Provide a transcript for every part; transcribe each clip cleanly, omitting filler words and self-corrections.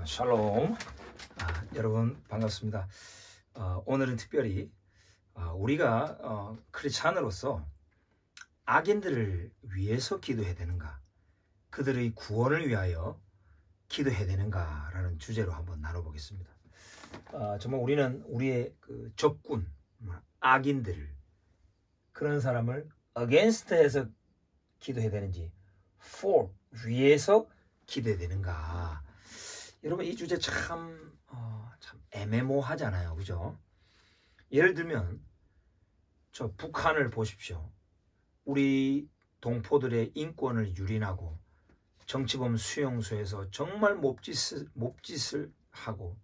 샬롬. 여러분 반갑습니다. 오늘은 특별히 우리가 크리스찬으로서 악인들을 위해서 기도해야 되는가, 그들의 구원을 위하여 기도해야 되는가 라는 주제로 한번 나눠보겠습니다. 정말 우리는 우리의 그 적군, 악인들을, 그런 사람을 against해서 기도해야 되는지 for, 위해서 기도해야 되는가. 여러분 이 주제 참 애매모호하잖아요, 그죠? 예를 들면 저 북한을 보십시오. 우리 동포들의 인권을 유린하고 정치범 수용소에서 정말 몹짓을 하고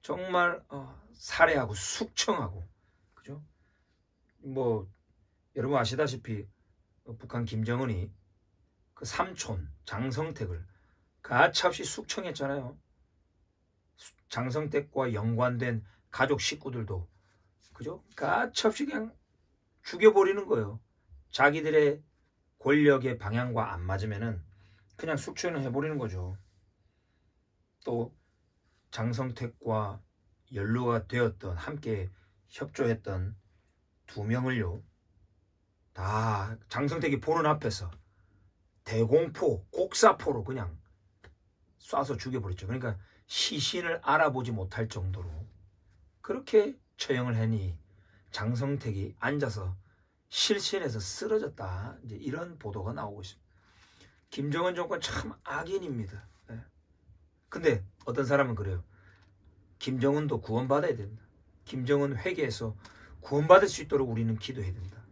정말 살해하고 숙청하고, 그죠? 뭐 여러분 아시다시피 북한 김정은이 그 삼촌 장성택을 가차없이 숙청했잖아요. 장성택과 연관된 가족 식구들도, 그죠? 가차없이 그냥 죽여버리는 거예요. 자기들의 권력의 방향과 안 맞으면은 그냥 숙청을 해버리는 거죠. 또 장성택과 연루가 되었던, 함께 협조했던 두 명을요, 다 장성택이 보는 앞에서 대공포, 곡사포로 그냥 쏴서 죽여버렸죠. 그러니까 시신을 알아보지 못할 정도로 그렇게 처형을 하니 장성택이 앉아서 실신해서 쓰러졌다, 이제 이런 보도가 나오고 있습니다. 김정은 정권 참 악인입니다. 근데 어떤 사람은 그래요. 김정은도 구원받아야 된다. 김정은 회개해서 구원받을 수 있도록 우리는 기도해야 된다.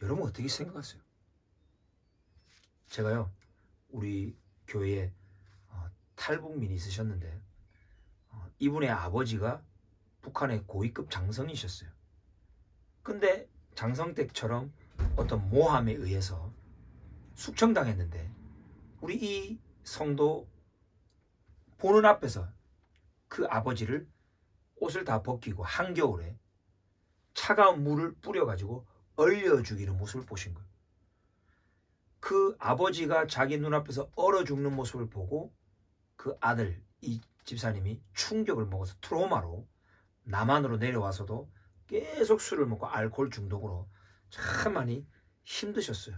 여러분 어떻게 생각하세요? 제가요, 우리 교회에 탈북민이 있으셨는데 이분의 아버지가 북한의 고위급 장성이셨어요. 근데 장성택처럼 어떤 모함에 의해서 숙청당했는데 우리 이 성도 보는 앞에서 그 아버지를 옷을 다 벗기고 한겨울에 차가운 물을 뿌려가지고 얼려 죽이는 모습을 보신 거예요. 그 아버지가 자기 눈앞에서 얼어 죽는 모습을 보고 그 아들, 이 집사님이 충격을 먹어서 트라우마로 남한으로 내려와서도 계속 술을 먹고 알코올 중독으로 참 많이 힘드셨어요.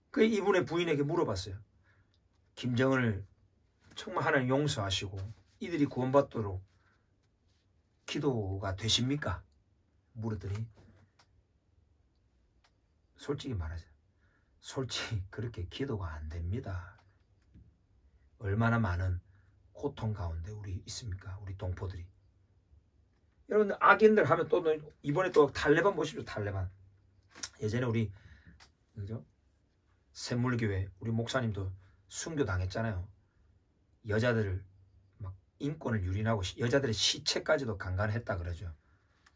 그 이분의 부인에게 물어봤어요. 김정은을 정말 하나님 용서하시고 이들이 구원받도록 기도가 되십니까? 물었더니 솔직히 말하세요. 솔직히 그렇게 기도가 안 됩니다. 얼마나 많은 고통 가운데 우리 있습니까? 우리 동포들이. 여러분 악인들 하면 또 이번에 또 탈레반 보십시오. 탈레반. 예전에 우리, 그죠? 샘물교회 우리 목사님도 순교 당했잖아요. 여자들을 막 인권을 유린하고 여자들의 시체까지도 강간했다 그러죠.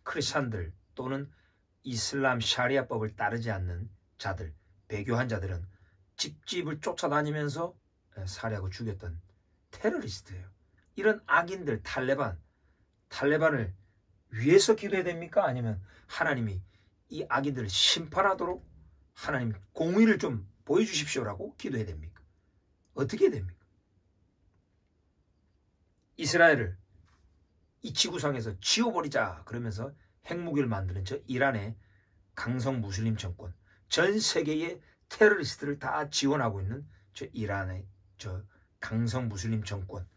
크리스찬들 또는 이슬람 샤리아법을 따르지 않는 자들, 배교한 자들은 집집을 쫓아다니면서 살해하고 죽였던 테러리스트예요. 이런 악인들, 탈레반을 위해서 기도해야 됩니까? 아니면 하나님이 이 악인들을 심판하도록 하나님 공의를 좀 보여주십시오라고 기도해야 됩니까? 어떻게 해야 됩니까? 이스라엘을 이 지구상에서 지워버리자 그러면서 핵무기를 만드는 저 이란의 강성 무슬림 정권, 전 세계의 테러리스트를 다 지원하고 있는 저 이란의 저 강성 무슬림 정권,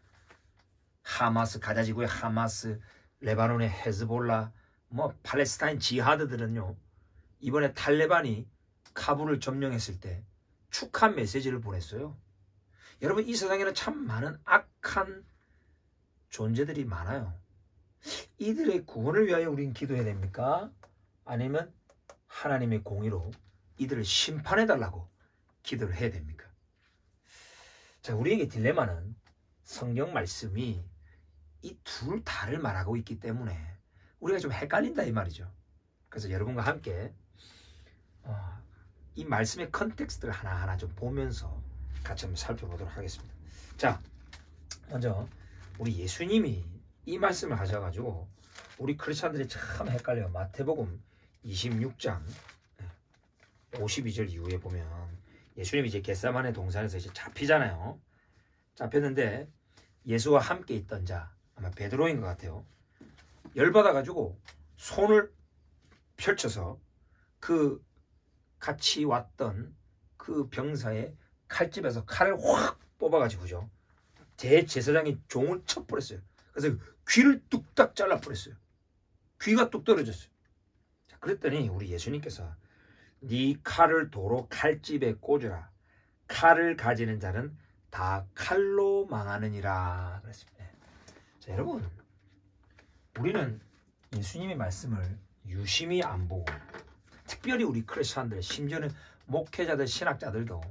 하마스, 가자지구의 하마스, 레바논의 헤즈볼라, 뭐 팔레스타인 지하드들은요, 이번에 탈레반이 카불을 점령했을 때 축하 메시지를 보냈어요. 여러분 이 세상에는 참 많은 악한 존재들이 많아요. 이들의 구원을 위하여 우린 기도해야 됩니까? 아니면 하나님의 공의로 이들을 심판해달라고 기도를 해야 됩니까? 자, 우리에게 딜레마는 성경 말씀이 이 둘 다를 말하고 있기 때문에 우리가 좀 헷갈린다 이 말이죠. 그래서 여러분과 함께 이 말씀의 컨텍스트를 하나하나 좀 보면서 같이 한번 살펴보도록 하겠습니다. 자, 먼저 우리 예수님이 이 말씀을 하셔가지고 우리 크리스찬들이 참 헷갈려요. 마태복음 26장 52절 이후에 보면 예수님이 이제 겟세마네 동산에서 이제 잡히잖아요. 잡혔는데 예수와 함께 있던 자, 아마 베드로인 것 같아요. 열받아가지고 손을 펼쳐서 그 같이 왔던 그 병사의 칼집에서 칼을 확 뽑아가지고죠. 대제사장이 종을 쳐버렸어요. 그래서 귀를 뚝딱 잘라버렸어요. 귀가 뚝 떨어졌어요. 자, 그랬더니 우리 예수님께서 네 칼을 도로 칼집에 꽂으라. 칼을 가지는 자는 다 칼로 망하느니라 그랬습니다. 자, 여러분, 우리는 예수님의 말씀을 유심히 안 보고, 특별히 우리 크리스천들, 심지어는 목회자들, 신학자들도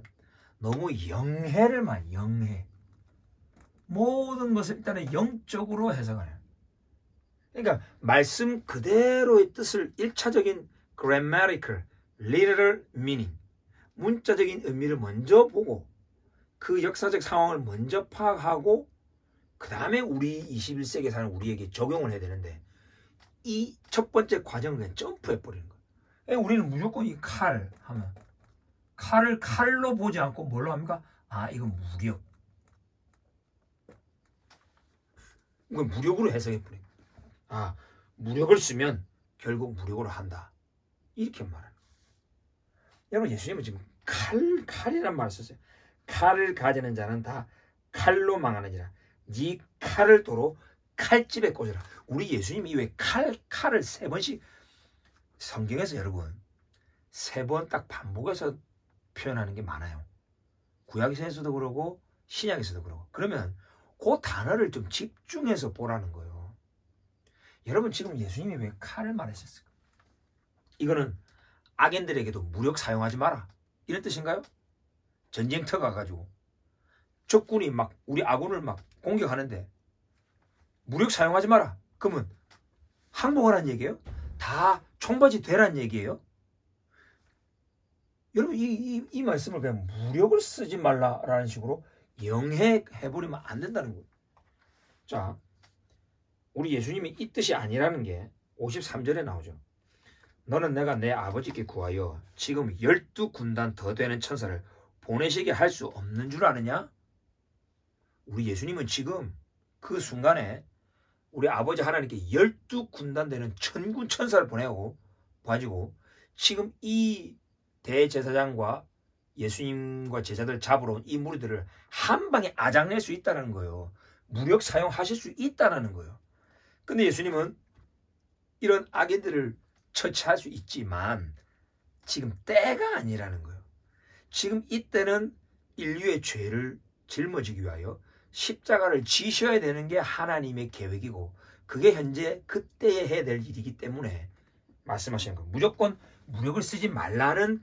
너무 영해. 모든 것을 일단은 영적으로 해석하는. 그러니까 말씀 그대로의 뜻을 1차적인 grammatical, literal meaning, 문자적인 의미를 먼저 보고 그 역사적 상황을 먼저 파악하고 그 다음에 우리 21세기에 사는 우리에게 적용을 해야 되는데, 이 첫 번째 과정을 그냥 점프해버리는 거예요. 우리는 무조건 이 칼 하면 칼을 칼로 보지 않고 뭘로 합니까? 아, 이건 무력. 이건 무력으로 해석해버려요. 아, 무력을 쓰면 결국 무력으로 한다. 이렇게 말하는 거예요. 여러분, 예수님은 지금 칼이란 말을 썼어요. 칼을 가지는 자는 다 칼로 망하느니라. 네 칼을 도로 칼집에 꽂으라. 우리 예수님이 왜 칼을 3번씩, 성경에서 여러분 3번 딱 반복해서 표현하는 게 많아요. 구약에서도 그러고 신약에서도 그러고. 그러면 그 단어를 좀 집중해서 보라는 거예요. 여러분, 지금 예수님이 왜 칼을 말하셨을까? 이거는 악인들에게도 무력 사용하지 마라, 이런 뜻인가요? 전쟁터 가가지고 적군이 막 우리 아군을 막 공격하는데 무력 사용하지 마라. 그러면 항복하라는 얘기예요? 다 총바지 되라는 얘기예요? 여러분, 이 말씀을 그냥 무력을 쓰지 말라라는 식으로 영해해버리면 안 된다는 거예요. 자, 우리 예수님이 이 뜻이 아니라는 게 53절에 나오죠. 너는 내가 내 아버지께 구하여 지금 12군단 더 되는 천사를 보내시게 할 수 없는 줄 아느냐? 우리 예수님은 지금 그 순간에 우리 아버지 하나님께 12군단 되는 천군 천사를 보내고 가지고 지금 이 대제사장과 예수님과 제자들 잡으러 온 이 무리들을 한 방에 아작낼 수 있다는 거예요. 무력 사용하실 수 있다는 거예요. 근데 예수님은 이런 악인들을 처치할 수 있지만 지금 때가 아니라는 거예요. 지금 이때는 인류의 죄를 짊어지기 위하여 십자가를 지셔야 되는 게 하나님의 계획이고, 그게 현재 그때에 해야 될 일이기 때문에 말씀하시는 거예요. 무조건 무력을 쓰지 말라는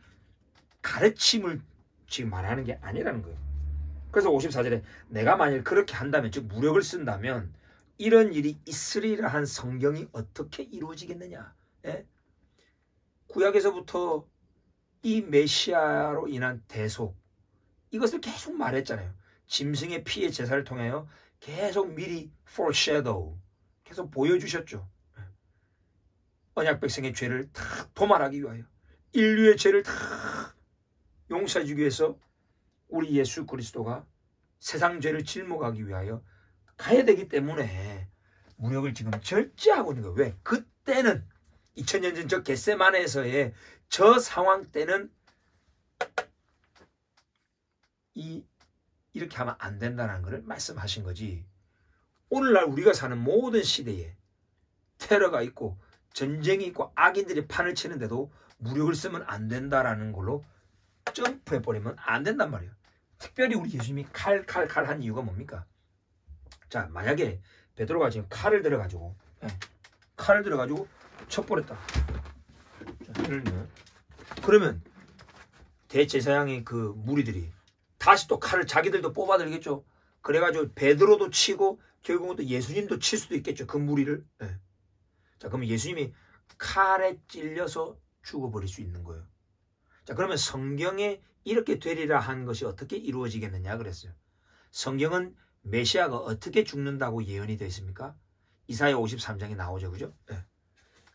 가르침을 지금 말하는 게 아니라는 거예요. 그래서 54절에 내가 만일 그렇게 한다면, 즉 무력을 쓴다면 이런 일이 있으리라 한 성경이 어떻게 이루어지겠느냐. 예? 구약에서부터 이 메시아로 인한 대속, 이것을 계속 말했잖아요. 짐승의 피의 제사를 통하여 계속 미리 foreshadow, 계속 보여주셨죠. 언약 백성의 죄를 다 도말하기 위하여, 인류의 죄를 다 용서해주기 위해서 우리 예수 그리스도가 세상 죄를 짊어가기 위하여 가야 되기 때문에 무력을 지금 절제하고 있는 거예요. 왜? 그때는 2000년 전 저 겟세마네에서의 저 상황 때는 이렇게 하면 안 된다는 것을 말씀하신 거지. 오늘날 우리가 사는 모든 시대에 테러가 있고 전쟁이 있고 악인들이 판을 치는데도 무력을 쓰면 안 된다라는 걸로 점프해버리면 안 된단 말이에요. 특별히 우리 예수님이 칼 한 이유가 뭡니까? 자, 만약에 베드로가 지금 칼을 들어가지고 쳐버렸다. 자, 그러면 대제사장의 그 무리들이 다시 또 칼을 자기들도 뽑아들겠죠. 그래가지고 베드로도 치고 결국은 또 예수님도 칠 수도 있겠죠. 그 무리를. 네. 자, 그러면 예수님이 칼에 찔려서 죽어버릴 수 있는 거예요. 자, 그러면 성경에 이렇게 되리라 한 것이 어떻게 이루어지겠느냐 그랬어요. 성경은 메시아가 어떻게 죽는다고 예언이 되어 있습니까? 이사야 53장에 나오죠. 그죠? 네.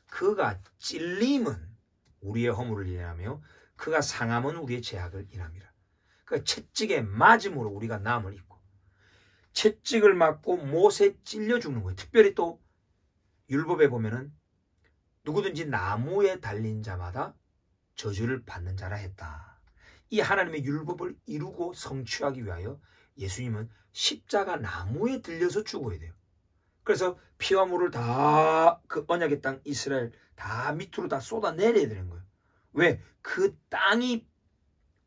그가 찔림은 우리의 허물을 인하며 그가 상함은 우리의 죄악을 인함이라. 그 채찍에 맞음으로 우리가 남을 입고 채찍을 맞고 못에 찔려 죽는 거예요. 특별히 또 율법에 보면은 누구든지 나무에 달린 자마다 저주를 받는 자라 했다. 이 하나님의 율법을 이루고 성취하기 위하여 예수님은 십자가 나무에 들려서 죽어야 돼요. 그래서 피와 물을 다 그 언약의 땅 이스라엘 다 밑으로 다 쏟아내려야 되는 거예요. 왜? 그 땅이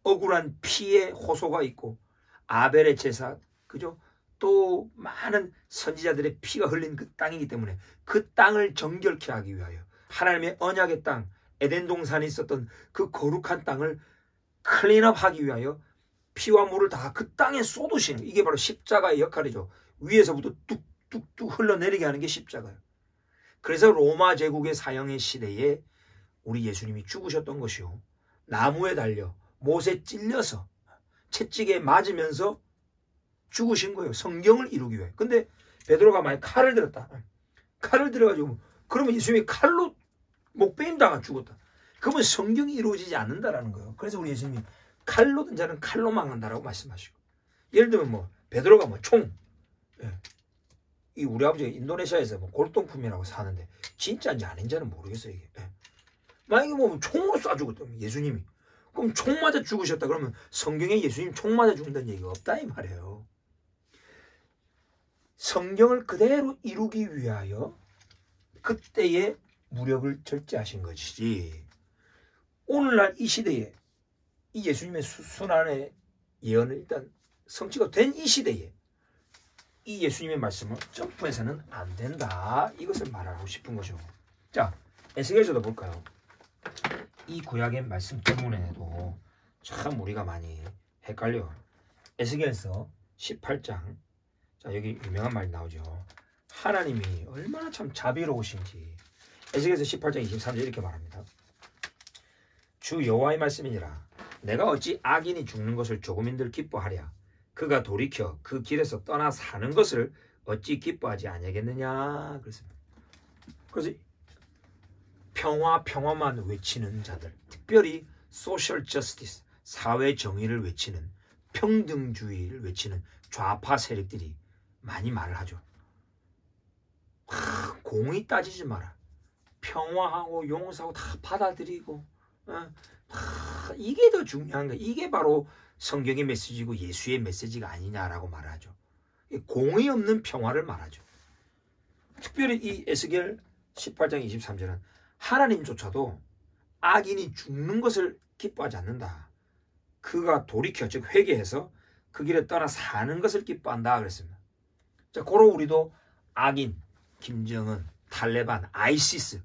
억울한 피의 호소가 있고 아벨의 제사, 그죠? 또 많은 선지자들의 피가 흘린 그 땅이기 때문에 그 땅을 정결케 하기 위하여 하나님의 언약의 땅, 에덴 동산에 있었던 그 거룩한 땅을 클린업하기 위하여 피와 물을 다 그 땅에 쏟으시는, 이게 바로 십자가의 역할이죠. 위에서부터 뚝뚝뚝 흘러내리게 하는 게 십자가예요. 그래서 로마 제국의 사형의 시대에 우리 예수님이 죽으셨던 것이요, 나무에 달려 못에 찔려서 채찍에 맞으면서 죽으신 거예요. 성경을 이루기 위해. 근데 베드로가 만약 칼을 들었다. 칼을 들어가지고 그러면 예수님이 칼로 목베임당한 죽었다. 그러면 성경이 이루어지지 않는다라는 거예요. 그래서 우리 예수님이 칼로 든 자는 칼로 망한다라고 말씀하시고, 예를 들면 뭐 베드로가 뭐 총, 이 우리 아버지가 인도네시아에서 뭐 골동품이라고 사는데 진짜인지 아닌지는 모르겠어요. 이게 만약에 뭐 총으로 쏴 죽었다 예수님이, 그럼 총 맞아 죽으셨다 그러면 성경에 예수님 총 맞아 죽는다는 얘기가 없다 이 말이에요. 성경을 그대로 이루기 위하여 그때의 무력을 절제하신 것이지, 오늘날 이 시대에 이 예수님의 순환의 예언은 일단 성취가 된 이 시대에 이 예수님의 말씀을 점프해서는 안 된다, 이것을 말하고 싶은 거죠. 자, 에스겔서도 볼까요? 이 구약의 말씀 때문에도 참 우리가 많이 헷갈려. 에스겔서 18장, 자 여기 유명한 말이 나오죠. 하나님이 얼마나 참 자비로우신지. 에스겔서 18장 23절 이렇게 말합니다. 주 여호와의 말씀이니라. 내가 어찌 악인이 죽는 것을 조금인들 기뻐하랴. 그가 돌이켜 그 길에서 떠나 사는 것을 어찌 기뻐하지 아니하겠느냐. 그래서 평화만 외치는 자들, 특별히 소셜 저스티스, 사회 정의를 외치는, 평등주의를 외치는 좌파 세력들이 많이 말을 하죠. 공의 따지지 마라. 평화하고 용서하고 다 받아들이고, 이게 더 중요한 거야. 이게 바로 성경의 메시지고 예수의 메시지가 아니냐라고 말하죠. 공의 없는 평화를 말하죠. 특별히 이 에스겔 18장 23절은 하나님조차도 악인이 죽는 것을 기뻐하지 않는다. 그가 돌이켜, 즉 회개해서 그 길에 떠나 사는 것을 기뻐한다 그랬습니다. 자, 고로 우리도 악인, 김정은, 탈레반, 아이시스,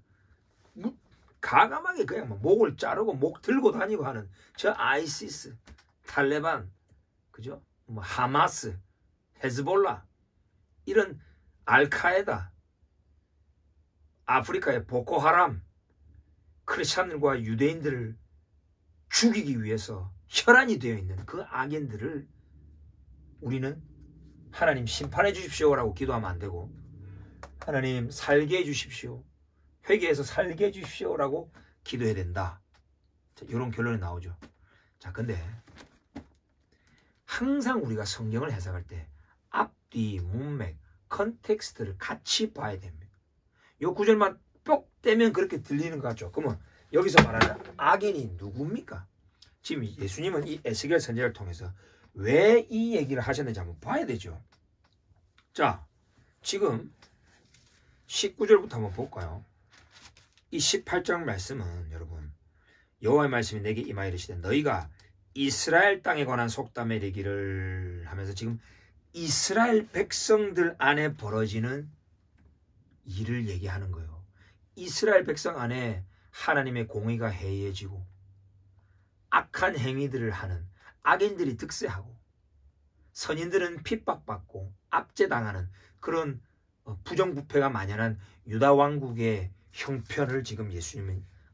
가감하게 그냥 목을 자르고 목 들고 다니고 하는 저 아이시스, 탈레반, 그죠? 뭐 하마스, 헤즈볼라, 이런 알카에다, 아프리카의 보코하람, 크리스찬들과 유대인들을 죽이기 위해서 혈안이 되어 있는 그 악인들을 우리는 하나님 심판해 주십시오라고 기도하면 안 되고, 하나님 살게 해 주십시오, 회개해서 살게 해 주십시오라고 기도해야 된다. 자, 이런 결론이 나오죠. 자, 근데 항상 우리가 성경을 해석할 때 앞뒤, 문맥, 컨텍스트를 같이 봐야 됩니다. 이 구절만 뻑 떼면 그렇게 들리는 것 같죠. 그러면 여기서 말하는 악인이 누굽니까? 지금 예수님은 이 에스겔 선지자를 통해서 왜 이 얘기를 하셨는지 한번 봐야 되죠. 자, 지금 19절부터 한번 볼까요? 이 18장 말씀은 여러분, 여호와의 말씀이 내게 임하여 이르시되 너희가 이스라엘 땅에 관한 속담에 이르기를 하면서 지금 이스라엘 백성들 안에 벌어지는 일을 얘기하는 거예요. 이스라엘 백성 안에 하나님의 공의가 해이해지고 악한 행위들을 하는 악인들이 득세하고 선인들은 핍박받고 압제당하는 그런 부정부패가 만연한 유다 왕국의 형편을 지금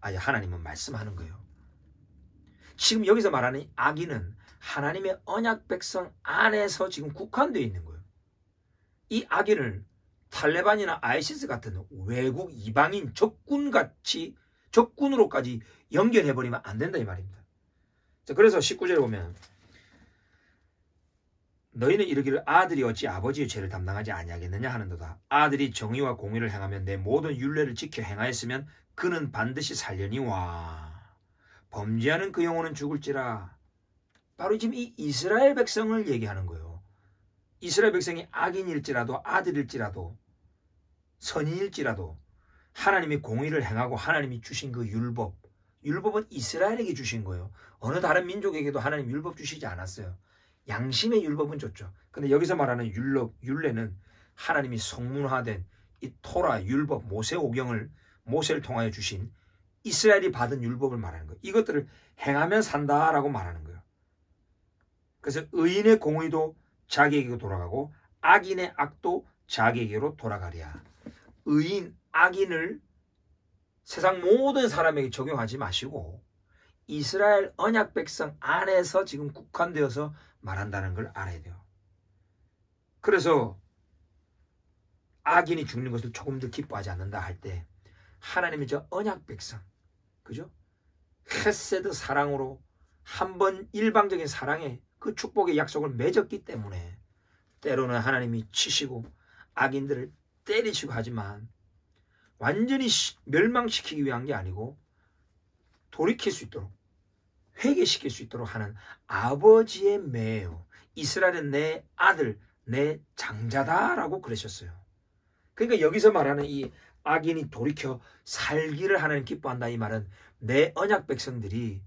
하나님은 말씀하는 거예요. 지금 여기서 말하는 악인은 하나님의 언약 백성 안에서 지금 국한되어 있는 거예요. 이 악인을 탈레반이나 아이시스 같은 외국 이방인 적군으로까지 연결해버리면 안 된다 이 말입니다. 자, 그래서 19절에 보면 너희는 이르기를 아들이 어찌 아버지의 죄를 담당하지 아니하겠느냐 하는도다. 아들이 정의와 공의를 행하면 내 모든 율례를 지켜 행하였으면 그는 반드시 살려니와 범죄하는 그 영혼은 죽을지라. 바로 지금 이 이스라엘 백성을 얘기하는 거예요. 이스라엘 백성이 악인일지라도 아들일지라도 선인일지라도 하나님이 공의를 행하고 하나님이 주신 그 율법은 이스라엘에게 주신 거예요. 어느 다른 민족에게도 하나님 율법 주시지 않았어요. 양심의 율법은 줬죠. 근데 여기서 말하는 율례는 하나님이 성문화된 이 토라, 율법, 모세오경을 모세를 통하여 주신 이스라엘이 받은 율법을 말하는 거예요. 이것들을 행하면 산다라고 말하는 거예요. 그래서 의인의 공의도 자기에게 돌아가고 악인의 악도 자기에게로 돌아가랴. 의인, 악인을 세상 모든 사람에게 적용하지 마시고 이스라엘 언약 백성 안에서 지금 국한되어서 말한다는 걸 알아야 돼요. 그래서 악인이 죽는 것을 조금 더 기뻐하지 않는다 할 때 하나님의 저 언약 백성, 그죠? 헤세드 사랑으로 한 번 일방적인 사랑의 그 축복의 약속을 맺었기 때문에 때로는 하나님이 치시고 악인들을 때리시고 하지만 완전히 멸망시키기 위한 게 아니고 돌이킬 수 있도록 회개시킬 수 있도록 하는 아버지의 매예요. 이스라엘은 내 아들, 내 장자다라고 그러셨어요. 그러니까 여기서 말하는 이 악인이 돌이켜 살기를 하나님 기뻐한다 이 말은 내 언약 백성들이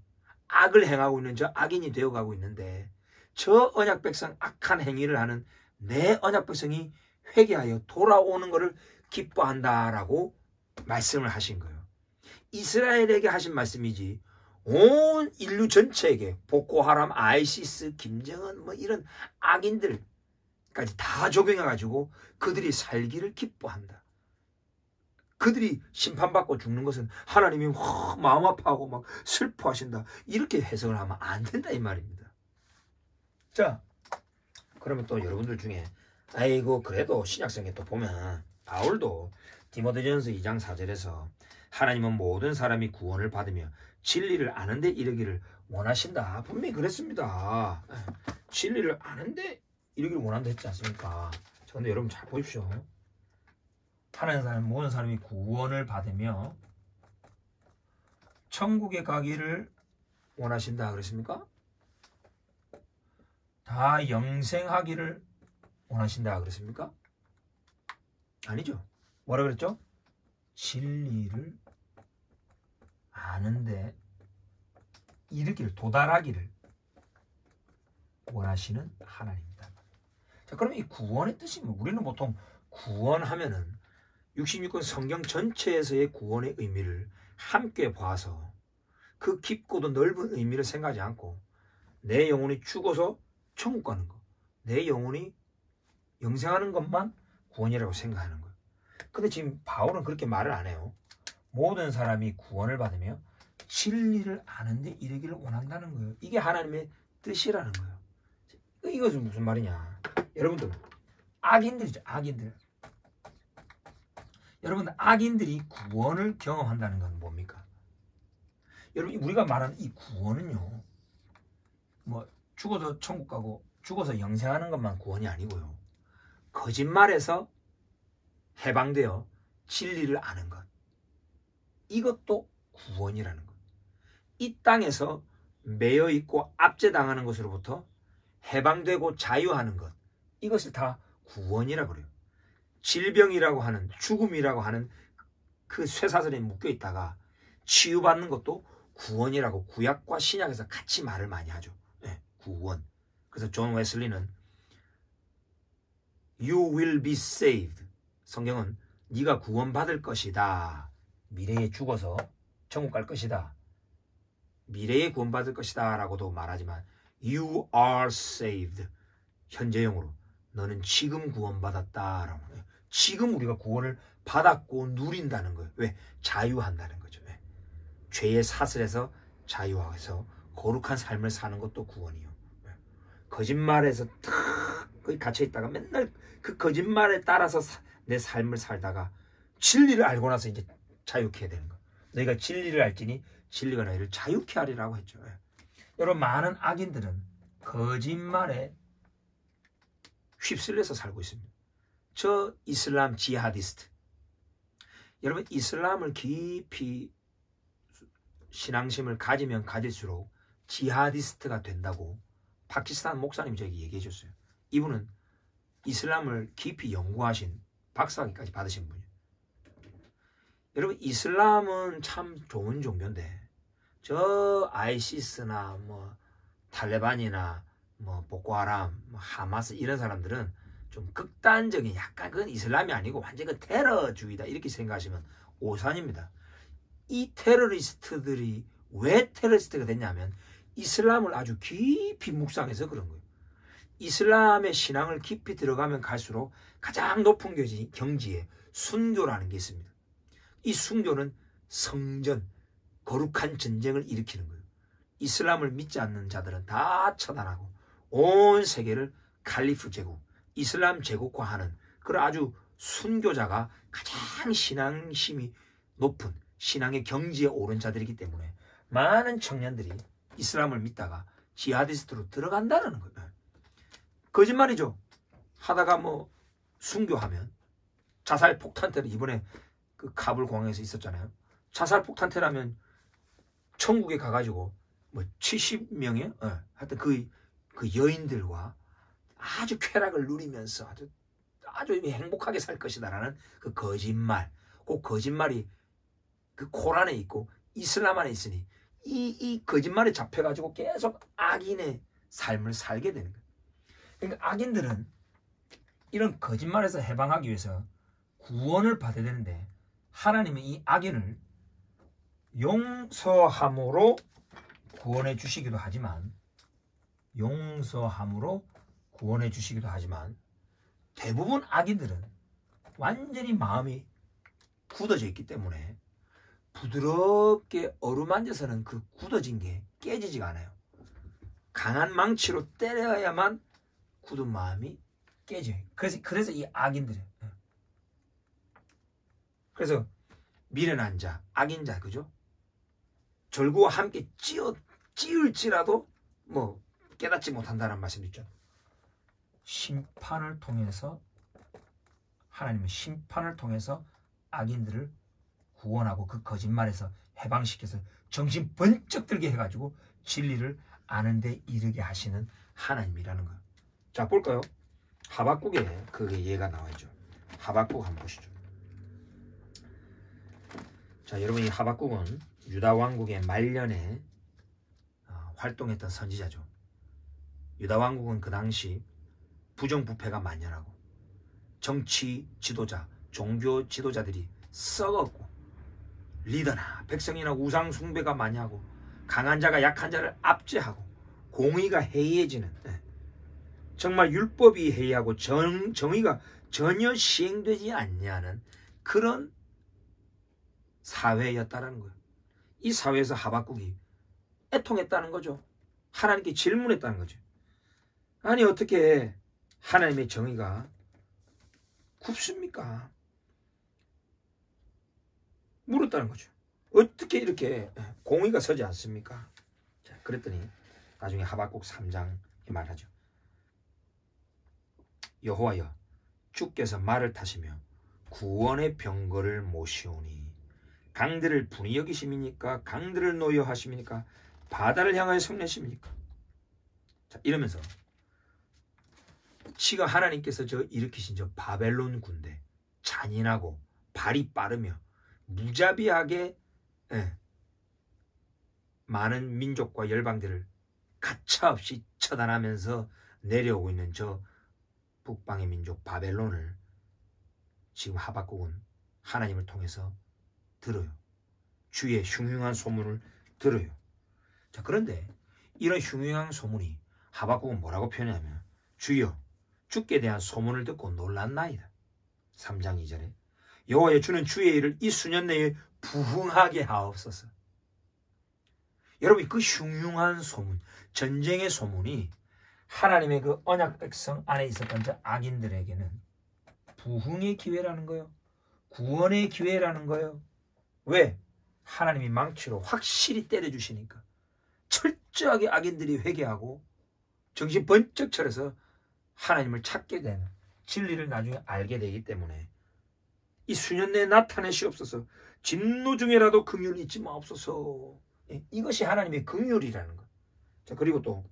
악을 행하고 있는 저 악인이 되어가고 있는데 저 언약 백성 악한 행위를 하는 내 언약 백성이 회개하여 돌아오는 것을 기뻐한다라고 말씀을 하신 거예요. 이스라엘에게 하신 말씀이지 온 인류 전체에게 보코하람, 아이시스, 김정은 뭐 이런 악인들까지 다 적용해가지고 그들이 살기를 기뻐한다. 그들이 심판받고 죽는 것은 하나님이 마음 아파하고 막 슬퍼하신다. 이렇게 해석을 하면 안 된다 이 말입니다. 자, 그러면 또 여러분들 중에 아이고 그래도 신약성에 또 보면 바울도 디모데전서 2장 4절에서 하나님은 모든 사람이 구원을 받으며 진리를 아는데 이르기를 원하신다. 분명히 그랬습니다. 진리를 아는데 이르기를 원한다 했지 않습니까? 그런데 여러분 잘 보십시오. 하나님 모든 사람이 구원을 받으며 천국에 가기를 원하신다 그랬습니까? 다 영생하기를 원하신다 그랬습니까? 아니죠. 뭐라 그랬죠? 진리를 아는데 이르기를 도달하기를 원하시는 하나님이다. 자, 그럼 이 구원의 뜻이 뭐? 우리는 보통 구원하면은 66권 성경 전체에서의 구원의 의미를 함께 봐서 그 깊고도 넓은 의미를 생각하지 않고 내 영혼이 죽어서 천국 가는 거, 내 영혼이 영생하는 것만 구원이라고 생각하는 거예요. 근데 지금 바울은 그렇게 말을 안 해요. 모든 사람이 구원을 받으며 진리를 아는데 이르기를 원한다는 거예요. 이게 하나님의 뜻이라는 거예요. 이것은 무슨 말이냐? 여러분들 악인들이죠. 악인들. 여러분 악인들이 구원을 경험한다는 건 뭡니까? 여러분 우리가 말하는 이 구원은요. 뭐 죽어서 천국 가고 죽어서 영생하는 것만 구원이 아니고요. 거짓말에서 해방되어 진리를 아는 것. 이것도 구원이라는 것. 이 땅에서 매여 있고 압제당하는 것으로부터 해방되고 자유하는 것. 이것을 다 구원이라고 그래요. 질병이라고 하는 죽음이라고 하는 그 쇠사슬에 묶여 있다가 치유받는 것도 구원이라고 구약과 신약에서 같이 말을 많이 하죠. 네, 구원. 그래서 존 웨슬리는 You will be saved. 성경은 네가 구원받을 것이다. 미래에 죽어서 천국 갈 것이다. 미래에 구원받을 것이다 라고도 말하지만 You are saved. 현재형으로 너는 지금 구원받았다 라고. 지금 우리가 구원을 받았고 누린다는 거예요. 왜? 자유한다는 거죠. 왜? 죄의 사슬에서 자유해서 거룩한 삶을 사는 것도 구원이요. 왜? 거짓말에서 탁 거기 갇혀있다가 맨날 그 거짓말에 따라서 내 삶을 살다가 진리를 알고 나서 이제 자유케 해야 되는 거예요. 너희가 진리를 알지니 진리가 너희를 자유케 하리라고 했죠. 왜? 여러분 많은 악인들은 거짓말에 휩쓸려서 살고 있습니다. 저 이슬람 지하디스트. 여러분 이슬람을 깊이 신앙심을 가지면 가질수록 지하디스트가 된다고 파키스탄 목사님이 저에게 얘기해 줬어요. 이분은 이슬람을 깊이 연구하신 박사학위까지 받으신 분이에요. 여러분 이슬람은 참 좋은 종교인데 저 아이시스나 뭐 탈레반이나 뭐 보코하람, 뭐 하마스 이런 사람들은 좀 극단적인 약간 그건 이슬람이 아니고 완전 그 테러주의다 이렇게 생각하시면 오산입니다. 이 테러리스트들이 왜 테러리스트가 됐냐면 이슬람을 아주 깊이 묵상해서 그런 거예요. 이슬람의 신앙을 깊이 들어가면 갈수록 가장 높은 경지에 순교라는 게 있습니다. 이 순교는 성전, 거룩한 전쟁을 일으키는 거예요. 이슬람을 믿지 않는 자들은 다 처단하고 온 세계를 칼리프 제국, 이슬람 제국화하는 그런 아주 순교자가 가장 신앙심이 높은 신앙의 경지에 오른 자들이기 때문에 많은 청년들이 이슬람을 믿다가 지하디스트로 들어간다는 거예요. 거짓말이죠. 하다가 뭐 순교하면 자살 폭탄 테러 이번에 그 카불 공항에서 있었잖아요. 자살 폭탄 테러하면 천국에 가가지고 뭐 70명의 하여튼 그 여인들과 아주 쾌락을 누리면서 아주 행복하게 살 것이다라는 그 거짓말. 그 거짓말이 그 코란에 있고 이슬람 안에 있으니 이 거짓말에 잡혀가지고 계속 악인의 삶을 살게 되는 거예요. 그러니까 악인들은 이런 거짓말에서 해방하기 위해서 구원을 받아야 되는데 하나님은 이 악인을 용서함으로 구원해 주시기도 하지만 대부분 악인들은 완전히 마음이 굳어져 있기 때문에 부드럽게 어루만져서는 그 굳어진 게 깨지지가 않아요. 강한 망치로 때려야만 굳은 마음이 깨져요. 그래서 이 악인들이에요. 그래서 미련한 자, 악인 자, 그죠? 절구와 함께 찌을지라도 뭐 깨닫지 못한다는 말씀도 있죠. 심판을 통해서 하나님은 심판을 통해서 악인들을 구원하고 그 거짓말에서 해방시켜서 정신 번쩍 들게 해가지고 진리를 아는 데 이르게 하시는 하나님이라는 거예요. 자, 볼까요? 하박국에 그게 예가 나와 있죠. 하박국 한번 보시죠. 자, 여러분 이 하박국은 유다 왕국의 말년에 활동했던 선지자죠. 유다 왕국은 그 당시 부정부패가 만연하고 정치 지도자, 종교 지도자들이 썩었고 리더나 백성이나 우상 숭배가 많이 하고 강한 자가 약한 자를 압제하고 공의가 해이해지는 정말 율법이 해이하고 정의가 전혀 시행되지 않냐는 그런 사회였다라는 거예요. 이 사회에서 하박국이 애통했다는 거죠. 하나님께 질문했다는 거죠. 아니 어떻게 하나님의 정의가 굽습니까? 물었다는 거죠. 어떻게 이렇게 공의가 서지 않습니까? 자, 그랬더니 나중에 하박국 3장에 말하죠. 여호와여 주께서 말을 타시며 구원의 병거를 모시오니 강들을 분이 여기심입니까? 강들을 노여하심입니까? 바다를 향하여 성내십니까? 자, 이러면서 지금 하나님께서 저 일으키신 저 바벨론 군대 잔인하고 발이 빠르며 무자비하게 많은 민족과 열방들을 가차없이 처단하면서 내려오고 있는 저 북방의 민족 바벨론을 지금 하박국은 하나님을 통해서 들어요. 주의 흉흉한 소문을 들어요. 자, 그런데 이런 흉흉한 소문이 하박국은 뭐라고 표현하냐면 주여 주께 대한 소문을 듣고 놀랐나이다. 3장 2절에 여호와여 주는 주의 일을 이 수년 내에 부흥하게 하옵소서. 여러분 그 흉흉한 소문, 전쟁의 소문이 하나님의 그 언약 백성 안에 있었던 저 악인들에게는 부흥의 기회라는 거예요. 구원의 기회라는 거예요. 왜? 하나님이 망치로 확실히 때려주시니까 철저하게 악인들이 회개하고 정신 번쩍 차려서 하나님을 찾게 되는, 진리를 나중에 알게 되기 때문에 이 수년 내에 나타내시옵소서. 진노 중에라도 긍휼을 잊지 마옵소서. 이것이 하나님의 긍휼이라는 것. 자, 그리고 또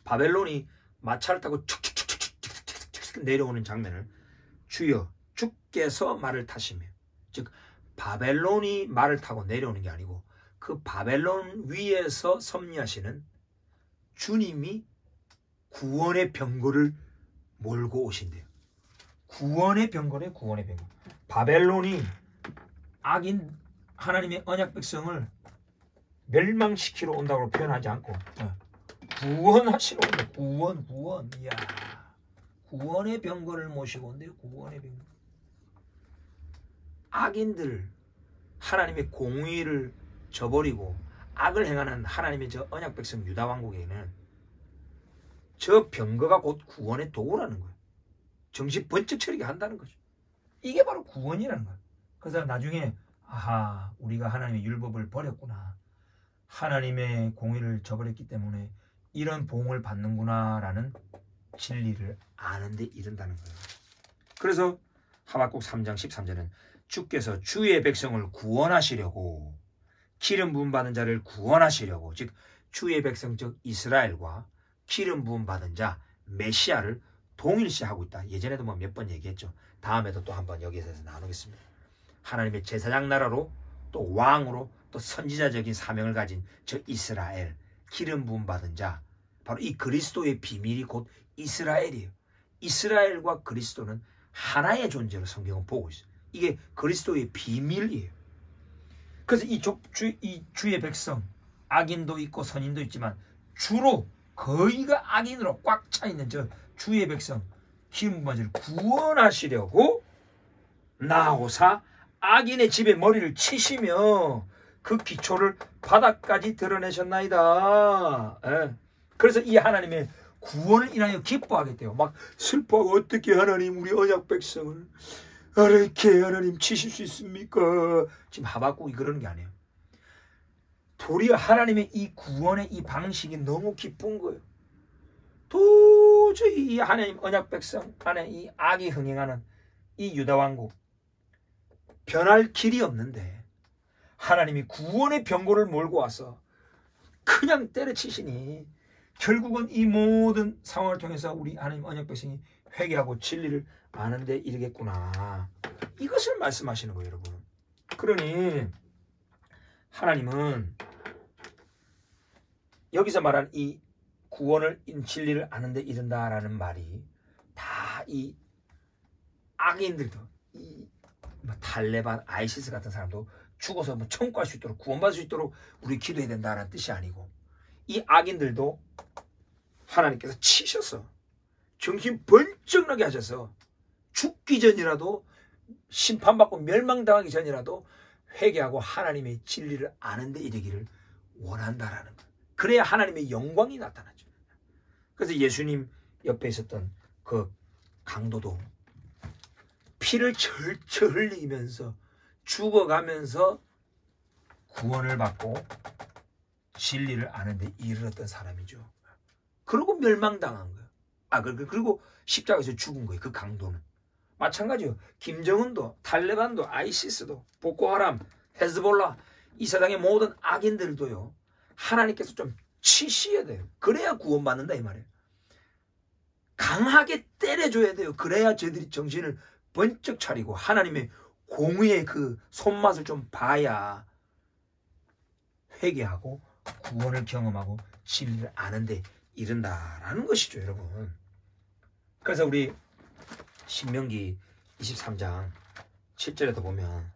바벨론이 마차를 타고 축축축축축축축 내려오는 장면을 주여 주께서 말을 타시며, 즉 바벨론이 말을 타고 내려오는 게 아니고 그 바벨론 위에서 섭리하시는 주님이 구원의 병거를 몰고 오신대요. 구원의 병거래, 구원의 병거. 바벨론이 악인 하나님의 언약 백성을 멸망시키러 온다고 표현하지 않고 구원하시러 온다. 구원. 이야, 구원의 병거를 모시고 온대요. 구원의 병거. 악인들, 하나님의 공의를 저버리고 악을 행하는 하나님의 저 언약 백성 유다 왕국에는 저 병거가 곧 구원의 도구라는 거예요. 정신 번쩍 차리게 한다는 거죠. 이게 바로 구원이라는 거예요. 그래서 나중에 아하, 우리가 하나님의 율법을 버렸구나, 하나님의 공의를 저버렸기 때문에 이런 보응을 받는구나 라는 진리를 아는 데 이른다는 거예요. 그래서 하박국 3장 13절은 주께서 주의 백성을 구원하시려고, 기름 부음 받은 자를 구원하시려고, 즉 주의 백성 즉 이스라엘과 기름 부음 받은 자 메시아를 동일시하고 있다. 예전에도 뭐 몇 번 얘기했죠. 다음에도 또 한번 여기서 나누겠습니다. 하나님의 제사장 나라로 또 왕으로 또 선지자적인 사명을 가진 저 이스라엘, 기름 부음 받은 자, 바로 이 그리스도의 비밀이 곧 이스라엘이에요. 이스라엘과 그리스도는 하나의 존재로 성경은 보고 있어요. 이게 그리스도의 비밀이에요. 그래서 이 주의 백성, 악인도 있고 선인도 있지만 주로 거의가 악인으로 꽉 차 있는 저 주의 백성 기름 부음을 구원하시려고 나오사 악인의 집에 머리를 치시며 그 기초를 바닥까지 드러내셨나이다. 그래서 이 하나님의 구원을 인하여 기뻐하겠대요. 막 슬퍼하고, 어떻게 하나님 우리 언약 백성을 이렇게 하나님 치실 수 있습니까? 지금 하박국이 그러는 게 아니에요. 도리어 하나님의 이 구원의 이 방식이 너무 기쁜 거예요. 도저히 이 하나님 언약 백성 안에 이 악이 흥행하는 이 유다 왕국 변할 길이 없는데 하나님이 구원의 병거를 몰고 와서 그냥 때려치시니 결국은 이 모든 상황을 통해서 우리 하나님 언약 백성이 회개하고 진리를 아는 데 이르겠구나. 이것을 말씀하시는 거예요, 여러분. 그러니 하나님은 여기서 말한 이 구원을, 진리를 아는 데 이른다라는 말이 다 이 악인들도, 이 탈레반, 아이시스 같은 사람도 죽어서 뭐 천국 갈 수 있도록, 구원받을 수 있도록 우리 기도해야 된다는 뜻이 아니고, 이 악인들도 하나님께서 치셔서 정신 번쩍 나게 하셔서 죽기 전이라도, 심판받고 멸망당하기 전이라도 회개하고 하나님의 진리를 아는 데 이르기를 원한다라는 것. 그래야 하나님의 영광이 나타나죠. 그래서 예수님 옆에 있었던 그 강도도 피를 절철 흘리면서 죽어가면서 구원을 받고 진리를 아는 데 이르렀던 사람이죠. 그리고 멸망당한 거예요. 그리고 십자가에서 죽은 거예요. 그 강도는. 마찬가지요. 김정은도, 탈레반도, 아이시스도, 보코하람, 헤즈볼라, 이 세상의 모든 악인들도요, 하나님께서 좀 치셔야 돼요. 그래야 구원받는다 이 말이에요. 강하게 때려줘야 돼요. 그래야 저들이 정신을 번쩍 차리고 하나님의 공의의 그 손맛을 좀 봐야 회개하고 구원을 경험하고 진리를 아는데 이른다라는 것이죠, 여러분. 그래서 우리 신명기 23장 7절에도 보면,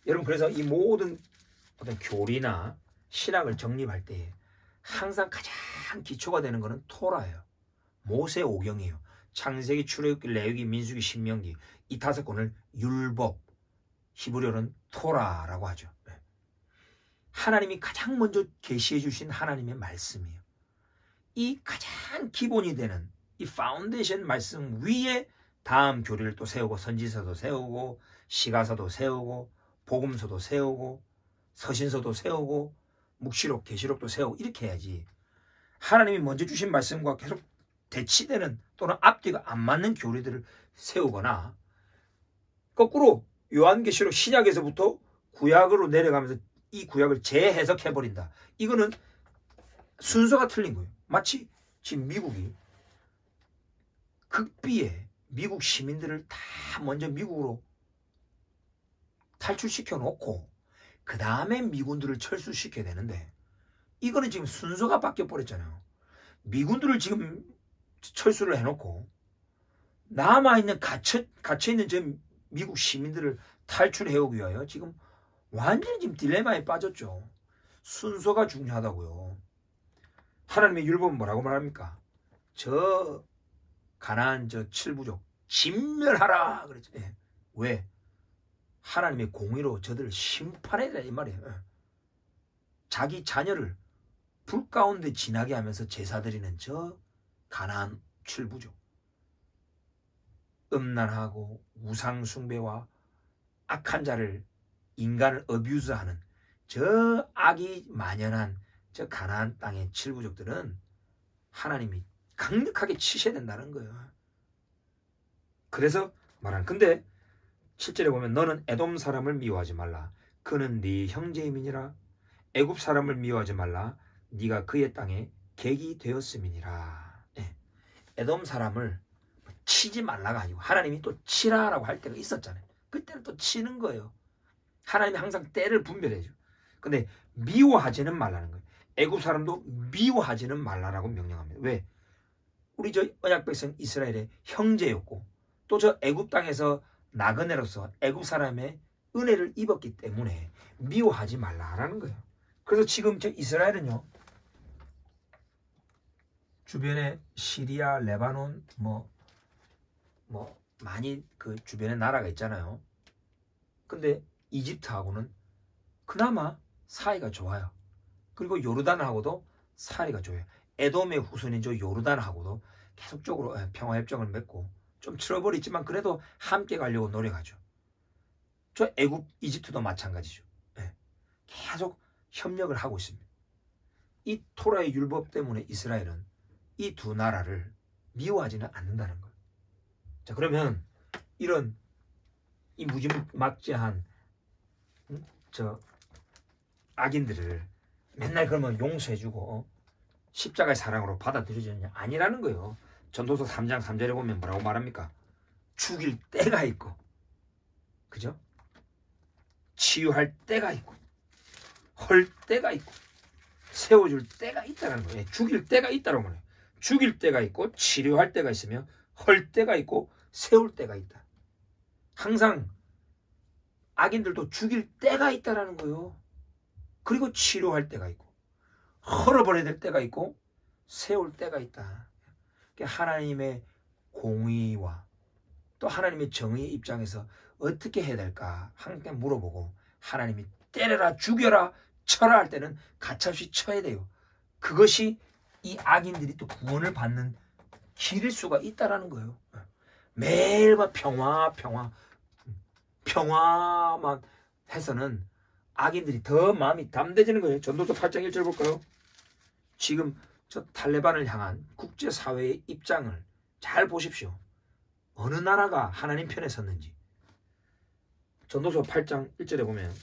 여러분, 그래서 이 모든 어떤 교리나 신학을 정립할 때 항상 가장 기초가 되는 것은 토라예요. 모세 오경이에요. 창세기, 출애굽기, 레위기, 민수기, 신명기, 이 5권을 율법, 히브리어는 토라라고 하죠. 하나님이 가장 먼저 계시해 주신 하나님의 말씀이에요. 이 가장 기본이 되는 이 파운데이션 말씀 위에 다음 교리를 또 세우고, 선지서도 세우고, 시가서도 세우고, 복음서도 세우고, 서신서도 세우고, 묵시록, 계시록도 세우고, 이렇게 해야지. 하나님이 먼저 주신 말씀과 계속 대치되는 또는 앞뒤가 안 맞는 교리들을 세우거나 거꾸로 요한계시록 신약에서부터 구약으로 내려가면서 이 구약을 재해석해버린다. 이거는 순서가 틀린 거예요. 마치 지금 미국이 극비에 미국 시민들을 다 먼저 미국으로 탈출시켜 놓고 그 다음에 미군들을 철수시켜야 되는데 이거는 지금 순서가 바뀌어 버렸잖아요. 미군들을 지금 철수를 해놓고 남아있는 갇혀있는 저 미국 시민들을 탈출해오기 위하여 지금 완전히 지금 딜레마에 빠졌죠. 순서가 중요하다고요. 하나님의 율법은 뭐라고 말합니까? 저 가나안 저 7부족 진멸하라 그랬죠. 예. 왜? 하나님의 공의로 저들을 심판해야 돼 이 말이에요. 예. 자기 자녀를 불 가운데 지나게 하면서 제사 드리는 저 가나안 7부족 음란하고 우상 숭배와 악한 자를 인간을 어뷰즈하는 저 악이 만연한 저 가나안 땅의 7부족들은 하나님이 강력하게 치셔야 된다는 거예요. 그래서 말하는 근데 7절에 보면 너는 에돔 사람을 미워하지 말라. 그는 네 형제임이니라. 애굽 사람을 미워하지 말라. 네가 그의 땅에 객이 되었음이니라. 예. 에돔 사람을 치지 말라가 아니고 하나님이 또 치라라고 할 때가 있었잖아요. 그때는 또 치는 거예요. 하나님이 항상 때를 분별해줘. 근데 미워하지는 말라는 거예요. 애굽 사람도 미워하지는 말라라고 명령합니다. 왜? 우리 저 언약 백성 이스라엘의 형제였고 또 저 애굽 땅에서 나그네로서 애굽 사람의 은혜를 입었기 때문에 미워하지 말라라는 거예요. 그래서 지금 저 이스라엘은요 주변에 시리아, 레바논 뭐 많이 그 주변에 나라가 있잖아요. 근데 이집트하고는 그나마 사이가 좋아요. 그리고 요르단하고도 사이가 좋아요. 에돔의 후손인 저 요르단하고도 계속적으로 평화협정을 맺고 좀 트러블이 있지만 그래도 함께 가려고 노력하죠. 저 애굽, 이집트도 마찬가지죠. 계속 협력을 하고 있습니다. 이 토라의 율법 때문에 이스라엘은 이 두 나라를 미워하지는 않는다는 거예요. 자, 그러면 이런 이 무지막지한 저 악인들을 맨날 그러면 용서해주고 십자가의 사랑으로 받아들여지느냐? 아니라는 거예요. 전도서 3장 3절에 보면 뭐라고 말합니까? 죽일 때가 있고 그죠? 치유할 때가 있고 헐 때가 있고 세워줄 때가 있다는 거예요. 죽일 때가 있다는 거예요. 죽일 때가 있고 치료할 때가 있으며 헐 때가 있고 세울 때가 있다. 항상 악인들도 죽일 때가 있다라는 거예요. 그리고 치료할 때가 있고 헐어버려야 될 때가 있고 세울 때가 있다. 하나님의 공의와 또 하나님의 정의의 입장에서 어떻게 해야 될까 함께 물어보고 하나님이 때려라 죽여라 쳐라 할 때는 가차없이 쳐야 돼요. 그것이 이 악인들이 또 구원을 받는 길일 수가 있다라는 거예요. 매일과 평화만 해서는 악인들이 더 마음이 담대지는 거예요. 전도서 8장 1절 볼까요? 지금 저 탈레반을 향한 국제사회의 입장을 잘 보십시오. 어느 나라가 하나님 편에 섰는지. 전도서 8장 1절에 보면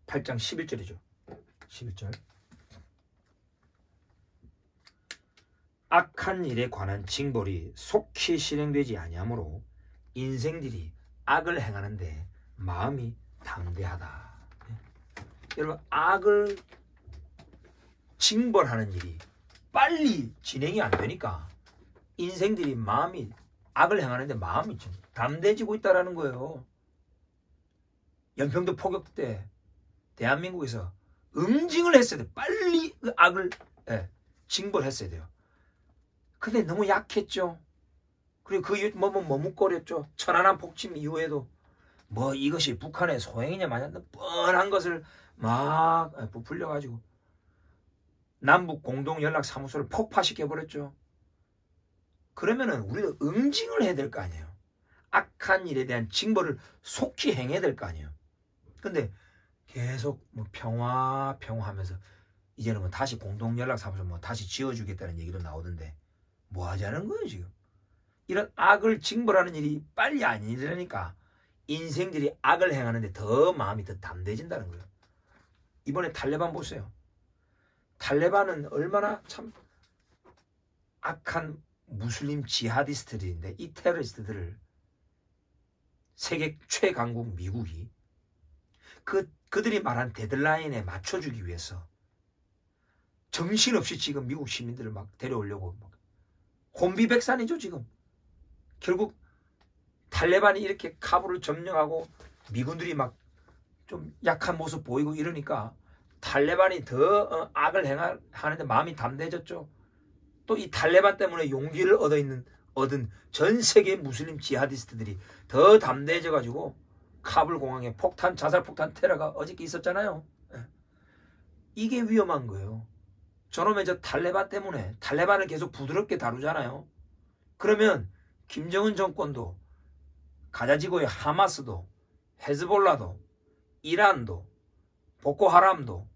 8장 11절이죠. 11절. 악한 일에 관한 징벌이 속히 실행되지 아니하므로 인생들이 악을 행하는데 마음이 담대하다. 여러분 악을 징벌하는 일이 빨리 진행이 안 되니까 인생들이 마음이 악을 행하는데 마음이 좀 담대해지고 있다는 거예요. 연평도 포격 때 대한민국에서 응징을 했어야 돼요. 빨리 그 악을 징벌했어야 돼요. 근데 너무 약했죠. 그리고 그 이후 머뭇거렸죠. 천안함 폭침 이후에도 뭐 이것이 북한의 소행이냐 마냐 뻔한 것을 막 부풀려가지고 남북 공동연락사무소를 폭파시켜버렸죠. 그러면은 우리도 응징을 해야 될 거 아니에요. 악한 일에 대한 징벌을 속히 행해야 될 거 아니에요. 근데 계속 뭐 평화하면서 이제는 뭐 다시 공동연락사무소 뭐 다시 지어주겠다는 얘기도 나오던데 뭐 하자는 거예요 지금. 이런 악을 징벌하는 일이 빨리 안 일어나니까 인생들이 악을 행하는데 더 마음이 더 담대해진다는 거예요. 이번에 탈레반 보세요. 탈레반은 얼마나 참 악한 무슬림 지하디스트들인데 이 테러리스트들을 세계 최강국 미국이 그들이 말한 데드라인에 맞춰주기 위해서 정신없이 지금 미국 시민들을 막 데려오려고 혼비백산이죠 지금. 결국 탈레반이 이렇게 카불을 점령하고 미군들이 막 좀 약한 모습 보이고 이러니까 탈레반이 더 악을 행하는데 마음이 담대해졌죠. 또 이 탈레반 때문에 용기를 얻은 전 세계 무슬림 지하디스트들이 더 담대해져 가지고 카불 공항에 자살폭탄 테러가 어저께 있었잖아요. 이게 위험한 거예요. 저놈의 저 탈레반 때문에 탈레반을 계속 부드럽게 다루잖아요. 그러면 김정은 정권도 가자지구의 하마스도 헤즈볼라도 이란도 보코하람도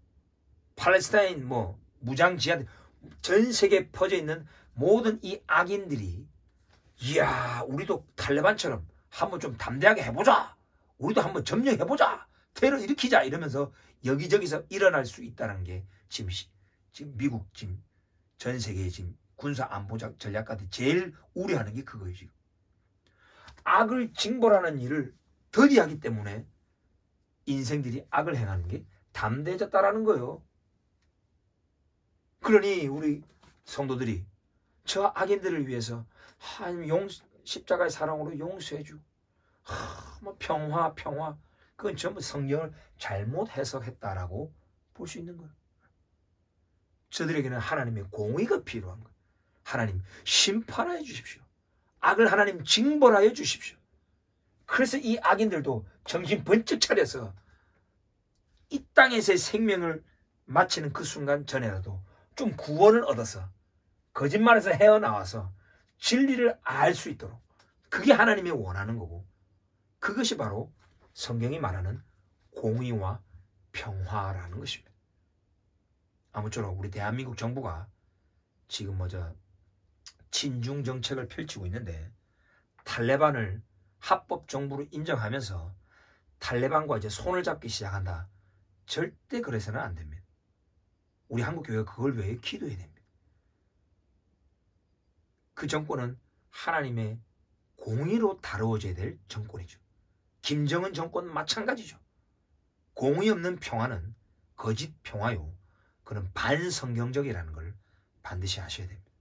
팔레스타인 뭐 무장 지하드 전 세계에 퍼져 있는 모든 이 악인들이 이야 우리도 탈레반처럼 한번 좀 담대하게 해보자. 우리도 한번 점령해보자. 테러 일으키자 이러면서 여기저기서 일어날 수 있다는 게 지금 미국 지금 전 세계의 지금 군사 안보 전략가들이 제일 우려하는 게 그거예요. 지금 악을 징벌하는 일을 덜이 하기 때문에 인생들이 악을 행하는 게 담대해졌다라는 거예요. 그러니 우리 성도들이 저 악인들을 위해서 하나님 십자가의 사랑으로 용서해주고 뭐 평화 그건 전부 성경을 잘못 해석했다라고 볼 수 있는 거예요. 저들에게는 하나님의 공의가 필요한 거예요. 하나님 심판하여 주십시오. 악을 하나님 징벌하여 주십시오. 그래서 이 악인들도 정신 번쩍 차려서 이 땅에서의 생명을 마치는 그 순간 전에라도 좀 구원을 얻어서 거짓말에서 헤어나와서 진리를 알 수 있도록 그게 하나님이 원하는 거고 그것이 바로 성경이 말하는 공의와 평화라는 것입니다. 아무쪼록 우리 대한민국 정부가 지금 친중 정책을 펼치고 있는데 탈레반을 합법 정부로 인정하면서 탈레반과 이제 손을 잡기 시작한다. 절대 그래서는 안 됩니다. 우리 한국교회가 그걸 위해 기도해야 됩니다. 그 정권은 하나님의 공의로 다루어져야 될 정권이죠. 김정은 정권 마찬가지죠. 공의 없는 평화는 거짓 평화요. 그는 반성경적이라는 걸 반드시 아셔야 됩니다.